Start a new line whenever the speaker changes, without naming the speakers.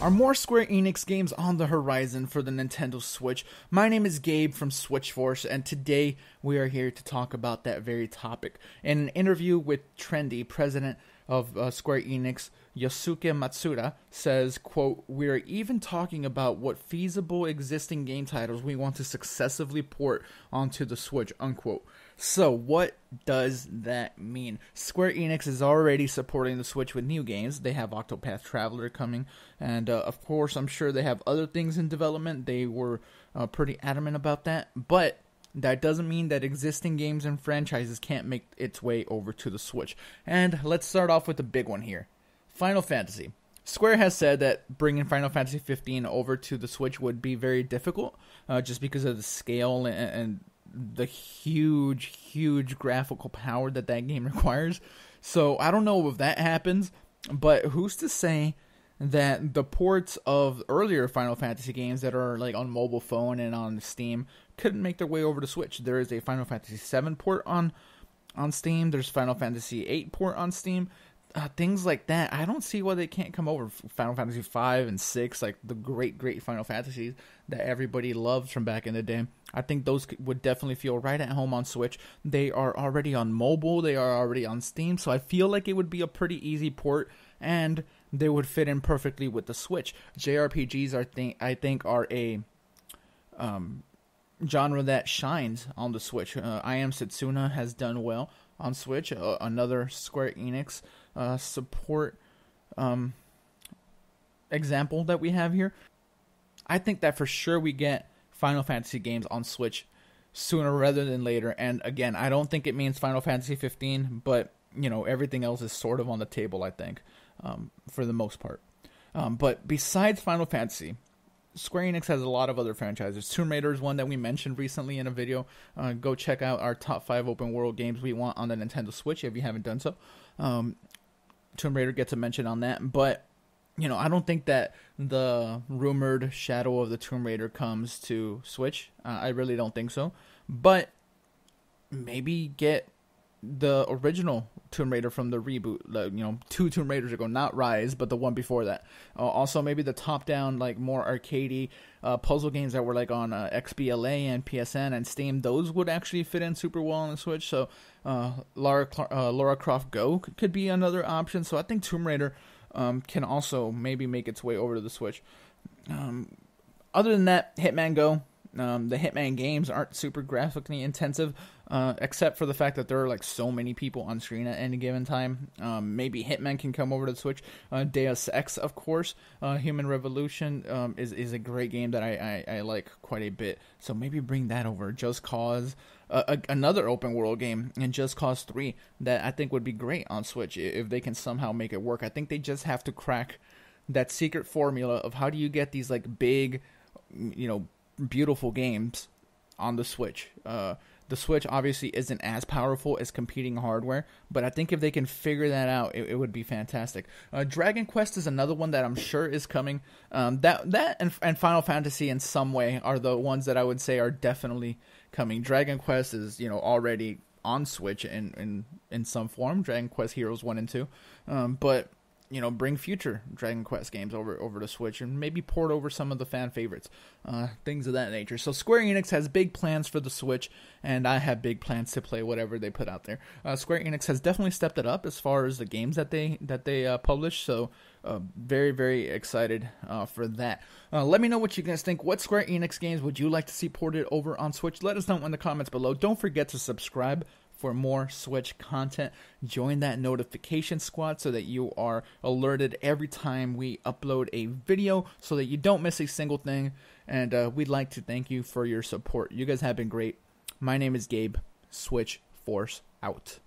Are more Square Enix games on the horizon for the Nintendo Switch? My name is Gabe from Switchforce, and today we are here to talk about that very topic. In an interview with Trendy, president of Square Enix, Yosuke Matsuda, says, quote, "We are even talking about what feasible existing game titles we want to successively port onto the Switch," unquote. So, what does that mean? Square Enix is already supporting the Switch with new games. They have Octopath Traveler coming, and of course, I'm sure they have other things in development. They were pretty adamant about that, but that doesn't mean that existing games and franchises can't make its way over to the Switch. And let's start off with the big one here. Final Fantasy. Square has said that bringing Final Fantasy 15 over to the Switch would be very difficult, just because of the scale and the huge graphical power that game requires. So I don't know if that happens, but who's to say that the ports of earlier Final Fantasy games that are like on mobile phone and on Steam couldn't make their way over to Switch. There is a Final Fantasy 7 port on Steam. There's Final Fantasy 8 port on Steam. Things like that. I don't see why they can't come over. Final Fantasy 5 and 6, like the great Final Fantasies that everybody loves from back in the day. I think those would definitely feel right at home on Switch. They are already on mobile. They are already on Steam. So I feel like it would be a pretty easy port, and they would fit in perfectly with the Switch. JRPGs I think are a genre that shines on the Switch. I Am Setsuna has done well on Switch. Another Square Enix support example that we have here. I think that for sure we get Final Fantasy games on Switch sooner rather than later. And again, I don't think it means Final Fantasy 15, but you know, everything else is sort of on the table, I think, for the most part. But besides Final Fantasy, Square Enix has a lot of other franchises. Tomb Raider is one that we mentioned recently in a video. Go check out our top 5 open world games we want on the Nintendo Switch if you haven't done so. Tomb Raider gets a mention on that. But, you know, I don't think that the rumored Shadow of the Tomb Raider comes to Switch. I really don't think so. But maybe get the original Tomb Raider from the reboot, you know, 2 Tomb Raiders ago, not Rise, but the one before that. Also, maybe the top-down, like, more arcadey puzzle games that were, like, on XBLA and PSN and Steam. Those would actually fit in super well on the Switch. So, Lara Croft Go could be another option. So, I think Tomb Raider can also maybe make its way over to the Switch. Other than that, Hitman Go. The Hitman games aren't super graphically intensive, except for the fact that there are like so many people on screen at any given time. Maybe Hitman can come over to the Switch. Deus Ex, of course. Human Revolution is a great game that I like quite a bit. So maybe bring that over. Just Cause, another open world game, and Just Cause 3 that I think would be great on Switch if they can somehow make it work. I think they just have to crack that secret formula of how do you get these like big, you know, beautiful games on the Switch. The Switch obviously isn't as powerful as competing hardware, but I think if they can figure that out, it would be fantastic. Dragon Quest is another one that I'm sure is coming. That and Final Fantasy in some way are the ones that I would say are definitely coming. Dragon Quest is, you know, already on Switch in some form. Dragon Quest Heroes 1 and 2, but you know, bring future Dragon Quest games over to Switch and maybe port over some of the fan favorites, things of that nature. So Square Enix has big plans for the Switch, and I have big plans to play whatever they put out there. Square Enix has definitely stepped it up as far as the games that they publish. So very excited for that. Let me know what you guys think. What Square Enix games would you like to see ported over on Switch? Let us know in the comments below. Don't forget to subscribe for more Switch content. Join that notification squad so that you are alerted every time we upload a video so that you don't miss a single thing. And we'd like to thank you for your support. You guys have been great. My name is Gabe. Switch Force out.